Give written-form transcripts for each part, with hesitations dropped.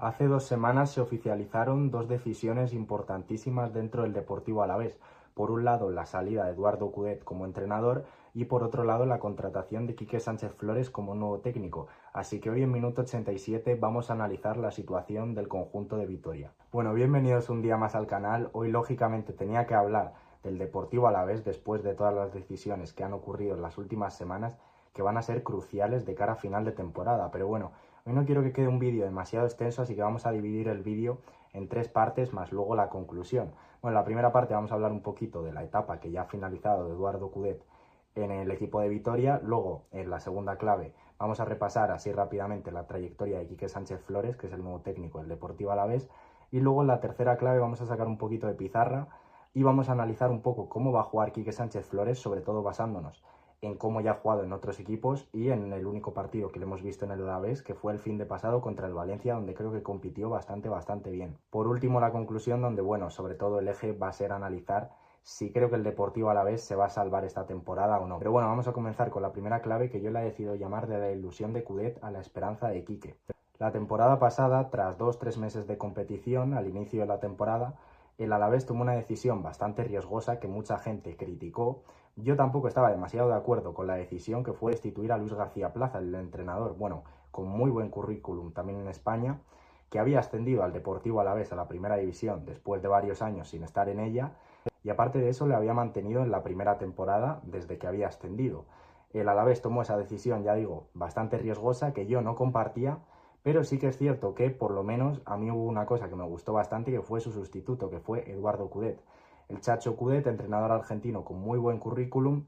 Hace 2 semanas se oficializaron dos decisiones importantísimas dentro del Deportivo Alavés. Por un lado, la salida de Eduardo Coudet como entrenador y por otro lado, la contratación de Quique Sánchez Flores como nuevo técnico. Así que hoy en minuto 87 vamos a analizar la situación del conjunto de Vitoria. Bueno, bienvenidos un día más al canal. Hoy lógicamente tenía que hablar del Deportivo Alavés después de todas las decisiones que han ocurrido en las últimas semanas que van a ser cruciales de cara a final de temporada. Pero bueno, hoy no quiero que quede un vídeo demasiado extenso, así que vamos a dividir el vídeo en 3 partes más luego la conclusión. Bueno, en la primera parte vamos a hablar un poquito de la etapa que ya ha finalizado de Eduardo Coudet en el equipo de Vitoria. Luego, en la segunda clave, vamos a repasar así rápidamente la trayectoria de Quique Sánchez Flores, que es el nuevo técnico del Deportivo Alavés. Y luego en la tercera clave vamos a sacar un poquito de pizarra y vamos a analizar un poco cómo va a jugar Quique Sánchez Flores, sobre todo basándonos en cómo ya ha jugado en otros equipos y en el único partido que le hemos visto en el Alavés, que fue el fin de pasado contra el Valencia, donde creo que compitió bastante bien. Por último, la conclusión, donde, bueno, sobre todo el eje va a ser analizar si creo que el Deportivo Alavés se va a salvar esta temporada o no. Pero bueno, vamos a comenzar con la primera clave, que yo la he decidido llamar de la ilusión de Coudet a la esperanza de Quique. La temporada pasada, tras 2-3 meses de competición, al inicio de la temporada, el Alavés tomó una decisión bastante riesgosa que mucha gente criticó. Yo tampoco estaba demasiado de acuerdo con la decisión, que fue destituir a Luis García Plaza, el entrenador, bueno, con muy buen currículum también en España, que había ascendido al Deportivo Alavés a la primera división después de varios años sin estar en ella, y aparte de eso le había mantenido en la primera temporada desde que había ascendido. El Alavés tomó esa decisión, ya digo, bastante riesgosa, que yo no compartía, pero sí que es cierto que, por lo menos, a mí hubo una cosa que me gustó bastante, que fue su sustituto, que fue Eduardo Coudet. El Chacho Coudet, entrenador argentino con muy buen currículum,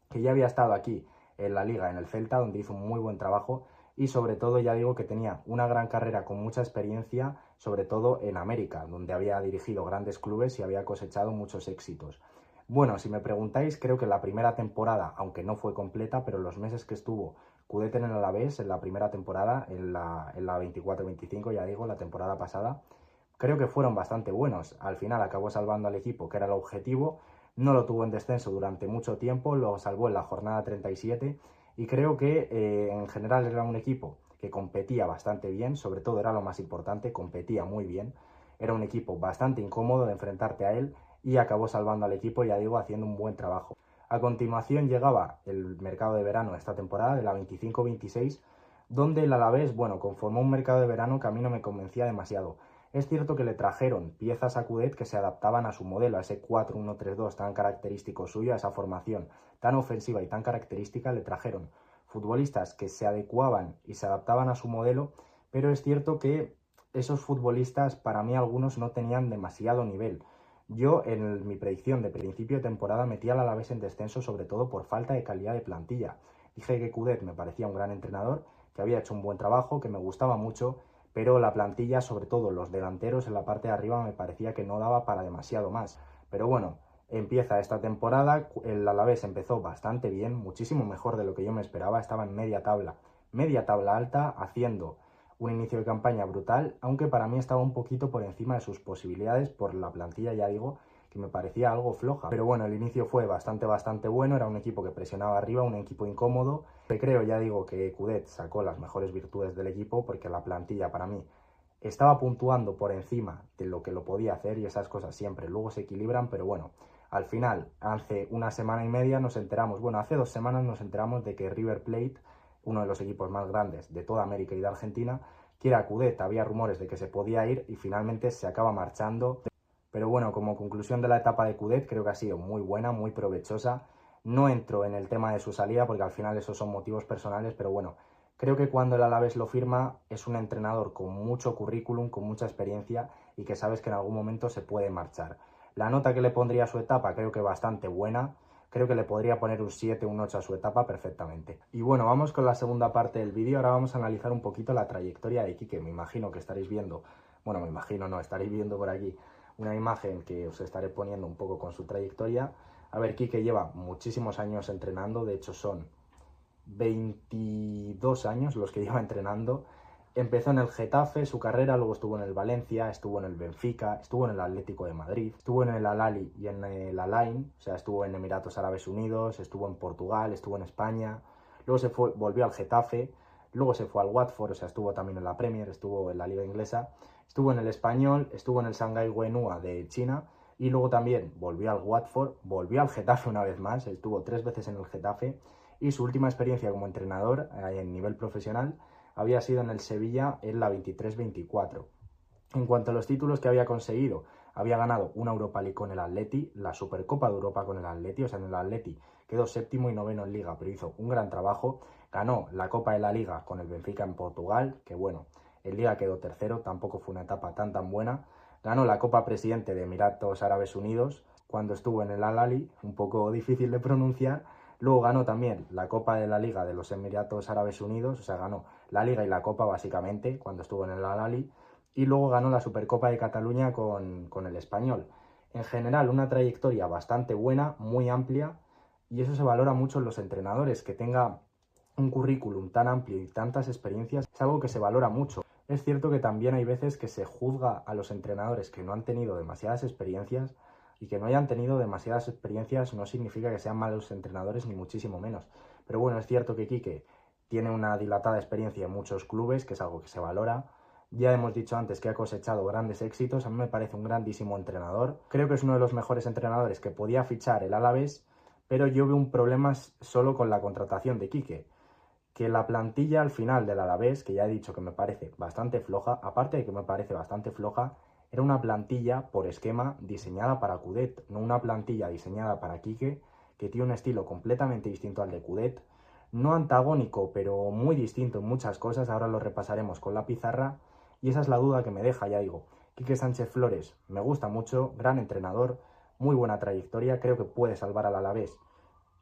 que ya había estado aquí en la Liga, en el Celta, donde hizo un muy buen trabajo, y sobre todo, ya digo, que tenía una gran carrera con mucha experiencia, sobre todo en América, donde había dirigido grandes clubes y había cosechado muchos éxitos. Bueno, si me preguntáis, creo que la primera temporada, aunque no fue completa, pero los meses que estuvo Coudet en el Alavés, en la primera temporada, en la 24-25, ya digo, la temporada pasada, creo que fueron bastante buenos. Al final acabó salvando al equipo, que era el objetivo. No lo tuvo en descenso durante mucho tiempo, lo salvó en la jornada 37 y creo que en general era un equipo que competía bastante bien, sobre todo era lo más importante, competía muy bien. Era un equipo bastante incómodo de enfrentarte a él y acabó salvando al equipo, ya digo, haciendo un buen trabajo. A continuación llegaba el mercado de verano de esta temporada, de la 25-26, donde el Alavés, bueno, conformó un mercado de verano que a mí no me convencía demasiado. Es cierto que le trajeron piezas a Coudet que se adaptaban a su modelo, a ese 4-1-3-2 tan característico suyo, a esa formación tan ofensiva y tan característica. Le trajeron futbolistas que se adecuaban y se adaptaban a su modelo, pero es cierto que esos futbolistas, para mí algunos, no tenían demasiado nivel. Yo en mi predicción de principio de temporada metí al Alavés en descenso, sobre todo por falta de calidad de plantilla. Dije que Coudet me parecía un gran entrenador, que había hecho un buen trabajo, que me gustaba mucho, pero la plantilla, sobre todo los delanteros en la parte de arriba, me parecía que no daba para demasiado más. Pero bueno, empieza esta temporada, el Alavés empezó bastante bien, muchísimo mejor de lo que yo me esperaba, estaba en media tabla alta, haciendo un inicio de campaña brutal, aunque para mí estaba un poquito por encima de sus posibilidades por la plantilla, ya digo, que me parecía algo floja. Pero bueno, el inicio fue bastante bueno, era un equipo que presionaba arriba, un equipo incómodo. Creo, ya digo, que Coudet sacó las mejores virtudes del equipo, porque la plantilla para mí estaba puntuando por encima de lo que lo podía hacer, y esas cosas siempre luego se equilibran. Pero bueno, al final, hace una semana y media nos enteramos, bueno, hace 2 semanas nos enteramos de que River Plate, uno de los equipos más grandes de toda América y de Argentina, quiere a Coudet. Había rumores de que se podía ir y finalmente se acaba marchando. Pero bueno, como conclusión de la etapa de Coudet, creo que ha sido muy buena, muy provechosa. No entro en el tema de su salida porque al final esos son motivos personales, pero bueno, creo que cuando el Alavés lo firma es un entrenador con mucho currículum, con mucha experiencia y que sabes que en algún momento se puede marchar. La nota que le pondría a su etapa creo que bastante buena. Creo que le podría poner un 7, un 8 a su etapa perfectamente. Y bueno, vamos con la segunda parte del vídeo. Ahora vamos a analizar un poquito la trayectoria de Quique. Me imagino que estaréis viendo, bueno, me imagino no, estaréis viendo por aquí una imagen que os estaré poniendo un poco con su trayectoria. A ver, Quique lleva muchísimos años entrenando, de hecho son 22 años los que lleva entrenando. Empezó en el Getafe su carrera, luego estuvo en el Valencia, estuvo en el Benfica, estuvo en el Atlético de Madrid, estuvo en el Al-Ahly y en el Al-Ain, o sea, estuvo en Emiratos Árabes Unidos, estuvo en Portugal, estuvo en España, luego volvió al Getafe, luego se fue al Watford, o sea, estuvo también en la Premier, estuvo en la Liga Inglesa, estuvo en el Español, estuvo en el Shanghai Wenhua de China y luego también volvió al Watford, volvió al Getafe una vez más, estuvo 3 veces en el Getafe y su última experiencia como entrenador en nivel profesional había sido en el Sevilla en la 23-24. En cuanto a los títulos que había conseguido, había ganado una Europa League con el Atleti, la Supercopa de Europa con el Atleti, o sea, en el Atleti quedó séptimo y noveno en Liga, pero hizo un gran trabajo. Ganó la Copa de la Liga con el Benfica en Portugal, que bueno, en Liga quedó tercero, tampoco fue una etapa tan buena. Ganó la Copa Presidente de Emiratos Árabes Unidos cuando estuvo en el Al-Ahly, un poco difícil de pronunciar. Luego ganó también la Copa de la Liga de los Emiratos Árabes Unidos, o sea, ganó la Liga y la Copa básicamente cuando estuvo en el Al-Ahly. Y luego ganó la Supercopa de Cataluña con el Español. En general, una trayectoria bastante buena, muy amplia, y eso se valora mucho en los entrenadores, que tenga un currículum tan amplio y tantas experiencias, es algo que se valora mucho. Es cierto que también hay veces que se juzga a los entrenadores que no han tenido demasiadas experiencias, y que no hayan tenido demasiadas experiencias no significa que sean malos entrenadores, ni muchísimo menos. Pero bueno, es cierto que Quique tiene una dilatada experiencia en muchos clubes, que es algo que se valora. Ya hemos dicho antes que ha cosechado grandes éxitos, a mí me parece un grandísimo entrenador. Creo que es uno de los mejores entrenadores que podía fichar el Alavés, pero yo veo un problema solo con la contratación de Quique, que la plantilla al final del Alavés, que ya he dicho que me parece bastante floja, aparte de que me parece bastante floja, era una plantilla por esquema diseñada para Coudet, no una plantilla diseñada para Quique, que tiene un estilo completamente distinto al de Coudet, no antagónico, pero muy distinto en muchas cosas, ahora lo repasaremos con la pizarra, y esa es la duda que me deja, ya digo. Quique Sánchez Flores me gusta mucho, gran entrenador, muy buena trayectoria, creo que puede salvar al Alavés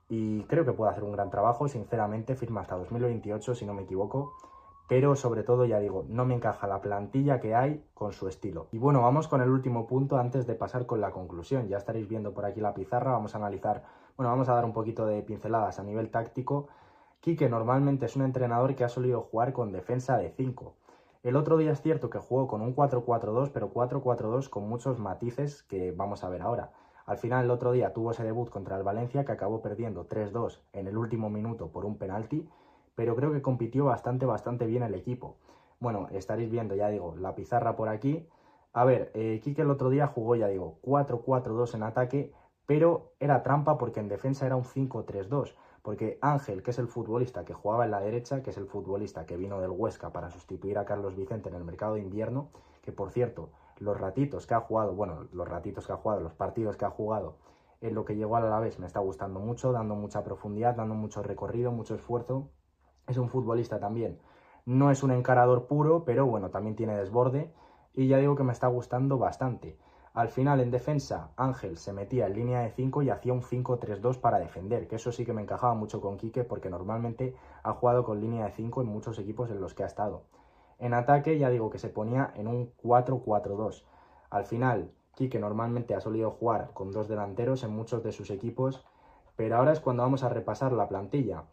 y creo que puede hacer un gran trabajo, sinceramente, firma hasta 2028 si no me equivoco, pero sobre todo, ya digo, no me encaja la plantilla que hay con su estilo. Y bueno, vamos con el último punto antes de pasar con la conclusión. Ya estaréis viendo por aquí la pizarra, vamos a analizar, bueno, vamos a dar un poquito de pinceladas a nivel táctico. Quique normalmente es un entrenador que ha solido jugar con defensa de 5. El otro día es cierto que jugó con un 4-4-2, pero 4-4-2 con muchos matices que vamos a ver ahora. Al final el otro día tuvo ese debut contra el Valencia que acabó perdiendo 3-2 en el último minuto por un penalti, pero creo que compitió bastante bien el equipo. Bueno, estaréis viendo, ya digo, la pizarra por aquí. A ver, Quique el otro día jugó, ya digo, 4-4-2 en ataque, pero era trampa porque en defensa era un 5-3-2, porque Ángel, que es el futbolista que jugaba en la derecha, que es el futbolista que vino del Huesca para sustituir a Carlos Vicente en el mercado de invierno, que por cierto, los partidos que ha jugado en lo que llegó al Alavés me está gustando mucho, dando mucha profundidad, dando mucho recorrido, mucho esfuerzo. Es un futbolista también, no es un encarador puro, pero bueno, también tiene desborde y ya digo que me está gustando bastante. Al final, en defensa, Ángel se metía en línea de 5 y hacía un 5-3-2 para defender, que eso sí que me encajaba mucho con Quique porque normalmente ha jugado con línea de 5 en muchos equipos en los que ha estado. En ataque, ya digo que se ponía en un 4-4-2. Al final, Quique normalmente ha solido jugar con 2 delanteros en muchos de sus equipos, pero ahora es cuando vamos a repasar la plantilla.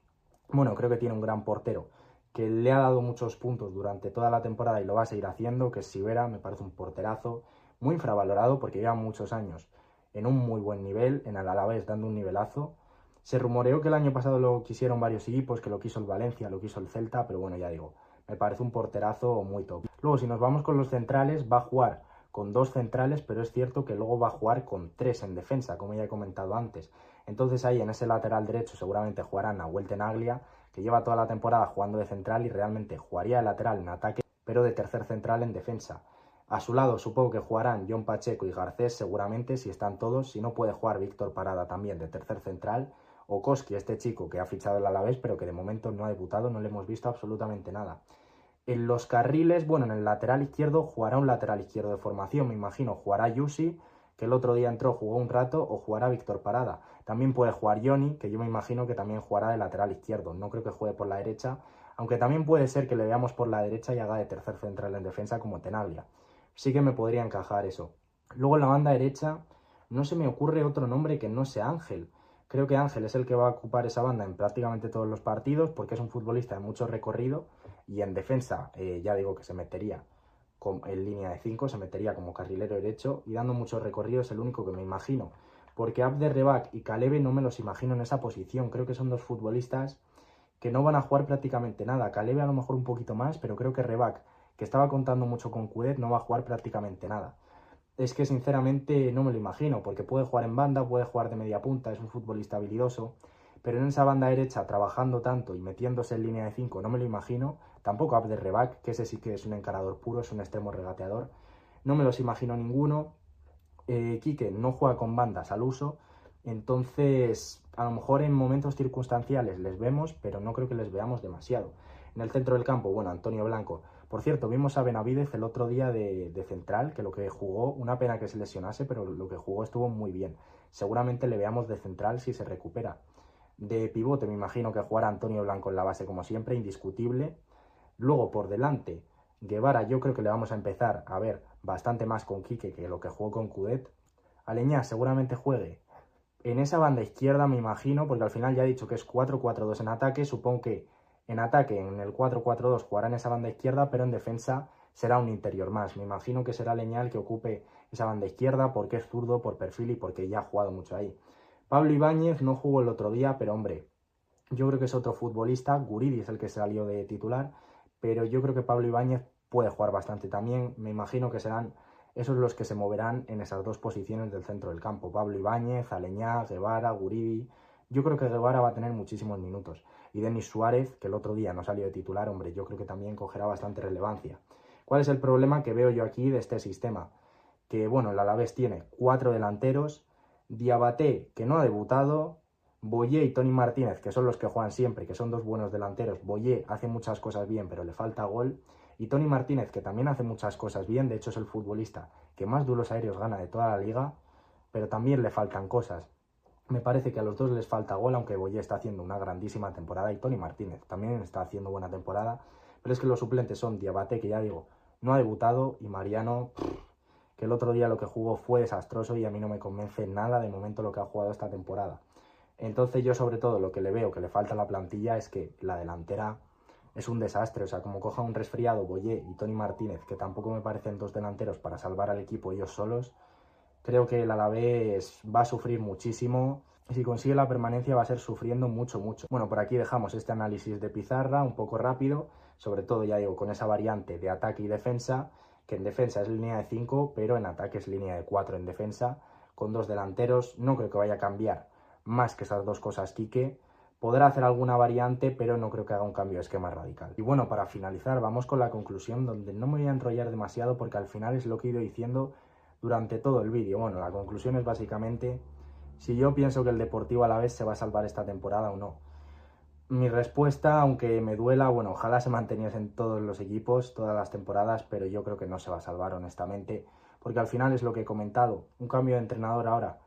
Bueno, creo que tiene un gran portero que le ha dado muchos puntos durante toda la temporada y lo va a seguir haciendo, que es Sivera, me parece un porterazo, muy infravalorado porque lleva muchos años en un muy buen nivel, en el Alavés dando un nivelazo. Se rumoreó que el año pasado lo quisieron varios equipos, que lo quiso el Valencia, lo quiso el Celta, pero bueno, ya digo, me parece un porterazo muy top. Luego, si nos vamos con los centrales, va a jugar con 2 centrales, pero es cierto que luego va a jugar con 3 en defensa, como ya he comentado antes. Entonces ahí en ese lateral derecho seguramente jugará Nahuel Tenaglia, que lleva toda la temporada jugando de central y realmente jugaría de lateral en ataque, pero de tercer central en defensa. A su lado supongo que jugarán John Pacheco y Garcés seguramente, si están todos. Si no, puede jugar Víctor Parada también de tercer central. O Koski, este chico que ha fichado el Alavés, pero que de momento no ha debutado, no le hemos visto absolutamente nada. En los carriles, bueno, en el lateral izquierdo jugará un lateral izquierdo de formación, me imagino. Jugará Yusi, que el otro día entró, jugó un rato, o jugará Víctor Parada. También puede jugar Johnny, que yo me imagino que también jugará de lateral izquierdo. No creo que juegue por la derecha, aunque también puede ser que le veamos por la derecha y haga de tercer central en defensa como Tenaglia. Sí que me podría encajar eso. Luego en la banda derecha no se me ocurre otro nombre que no sea Ángel. Creo que Ángel es el que va a ocupar esa banda en prácticamente todos los partidos porque es un futbolista de mucho recorrido y en defensa ya digo que se metería en línea de 5, se metería como carrilero derecho y dando mucho recorrido es el único que me imagino. Porque Abderrebak y Calebe no me los imagino en esa posición. Creo que son 2 futbolistas que no van a jugar prácticamente nada. Calebe a lo mejor un poquito más, pero creo que Rebac, que estaba contando mucho con Coudet, no va a jugar prácticamente nada. Es que sinceramente no me lo imagino, porque puede jugar en banda, puede jugar de media punta, es un futbolista habilidoso, pero en esa banda derecha, trabajando tanto y metiéndose en línea de 5, no me lo imagino. Tampoco Abder Rebac, que ese sí que es un encarador puro, es un extremo regateador. No me los imagino ninguno. Quique no juega con bandas al uso, entonces a lo mejor en momentos circunstanciales les vemos, pero no creo que les veamos demasiado. En el centro del campo, bueno, Antonio Blanco. Por cierto, vimos a Benavidez el otro día de central, que lo que jugó, una pena que se lesionase, pero lo que jugó estuvo muy bien. Seguramente le veamos de central si se recupera. De pivote me imagino que jugará Antonio Blanco en la base como siempre, indiscutible. Luego por delante, Guevara yo creo que le vamos a empezar a ver bastante más con Quique que lo que jugó con Coudet. Aleñá seguramente juegue en esa banda izquierda, me imagino, porque al final ya he dicho que es 4-4-2 en ataque. Supongo que en ataque, en el 4-4-2, jugará en esa banda izquierda, pero en defensa será un interior más. Me imagino que será Aleñá el que ocupe esa banda izquierda porque es zurdo, por perfil y porque ya ha jugado mucho ahí. Pablo Ibáñez no jugó el otro día, pero hombre, yo creo que es otro futbolista. Guridi es el que salió de titular, pero yo creo que Pablo Ibáñez puede jugar bastante también. Me imagino que serán esos los que se moverán en esas dos posiciones del centro del campo. Pablo Ibáñez, Aleñá, Guevara, Guridi. Yo creo que Guevara va a tener muchísimos minutos. Y Denis Suárez, que el otro día no salió de titular, hombre, yo creo que también cogerá bastante relevancia. ¿Cuál es el problema que veo yo aquí de este sistema? Que, bueno, el Alavés tiene 4 delanteros, Diabaté, que no ha debutado, Boyé y Tony Martínez, que son los que juegan siempre, que son dos buenos delanteros. Boyé hace muchas cosas bien, pero le falta gol. Y Tony Martínez, que también hace muchas cosas bien, de hecho es el futbolista que más duelos aéreos gana de toda la liga, pero también le faltan cosas. Me parece que a los dos les falta gol, aunque Boyé está haciendo una grandísima temporada y Tony Martínez también está haciendo buena temporada, pero es que los suplentes son Diabaté, que ya digo, no ha debutado, y Mariano, que el otro día lo que jugó fue desastroso y a mí no me convence nada de momento lo que ha jugado esta temporada. Entonces yo sobre todo lo que le veo que le falta a la plantilla es que la delantera es un desastre. O sea, como coja un resfriado Boyé y Tony Martínez, que tampoco me parecen dos delanteros para salvar al equipo ellos solos, creo que el Alavés va a sufrir muchísimo. Y si consigue la permanencia va a ser sufriendo mucho, mucho. Bueno, por aquí dejamos este análisis de pizarra un poco rápido, sobre todo ya digo con esa variante de ataque y defensa, que en defensa es línea de 5, pero en ataque es línea de 4 en defensa, con dos delanteros. No creo que vaya a cambiar más que esas dos cosas Quique. Podrá hacer alguna variante, pero no creo que haga un cambio de esquema radical. Y bueno, para finalizar, vamos con la conclusión, donde no me voy a enrollar demasiado porque al final es lo que he ido diciendo durante todo el vídeo. Bueno, la conclusión es básicamente si yo pienso que el Deportivo Alavés se va a salvar esta temporada o no. Mi respuesta, aunque me duela, bueno, ojalá se manteniesen todos los equipos, todas las temporadas, pero yo creo que no se va a salvar, honestamente, porque al final es lo que he comentado, un cambio de entrenador ahora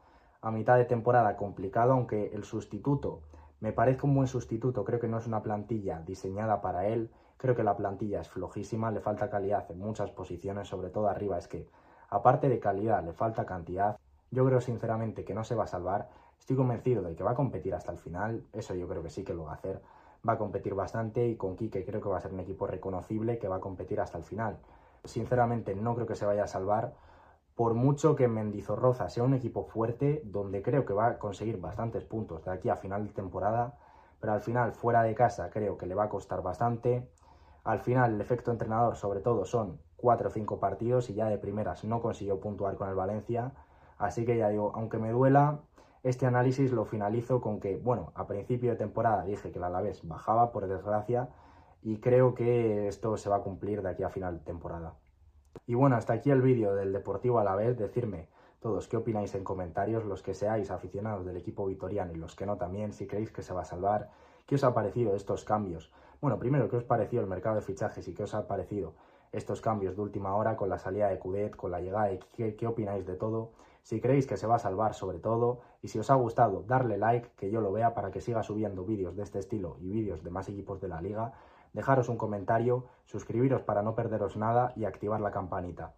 a mitad de temporada complicado, aunque el sustituto me parezca un buen sustituto, creo que no es una plantilla diseñada para él, creo que la plantilla es flojísima, le falta calidad en muchas posiciones, sobre todo arriba, es que aparte de calidad le falta cantidad. Yo creo sinceramente que no se va a salvar. Estoy convencido de que va a competir hasta el final, eso yo creo que sí que lo va a hacer. Va a competir bastante y con Quique creo que va a ser un equipo reconocible que va a competir hasta el final. Sinceramente no creo que se vaya a salvar, por mucho que Mendizorroza sea un equipo fuerte, donde creo que va a conseguir bastantes puntos de aquí a final de temporada, pero al final fuera de casa creo que le va a costar bastante. Al final el efecto entrenador sobre todo son 4 o 5 partidos y ya de primeras no consiguió puntuar con el Valencia. Así que ya digo, aunque me duela, este análisis lo finalizo con que, bueno, a principio de temporada dije que el Alavés bajaba, por desgracia, y creo que esto se va a cumplir de aquí a final de temporada. Y bueno, hasta aquí el vídeo del Deportivo Alavés. Decirme todos qué opináis en comentarios, los que seáis aficionados del equipo vitoriano y los que no también, si creéis que se va a salvar, qué os ha parecido estos cambios. Bueno, primero, qué os pareció el mercado de fichajes y qué os ha parecido estos cambios de última hora con la salida de Coudet, con la llegada de Quique, qué opináis de todo, si creéis que se va a salvar sobre todo, y si os ha gustado, darle like, que yo lo vea para que siga subiendo vídeos de este estilo y vídeos de más equipos de la liga. Dejaros un comentario, suscribiros para no perderos nada y activar la campanita.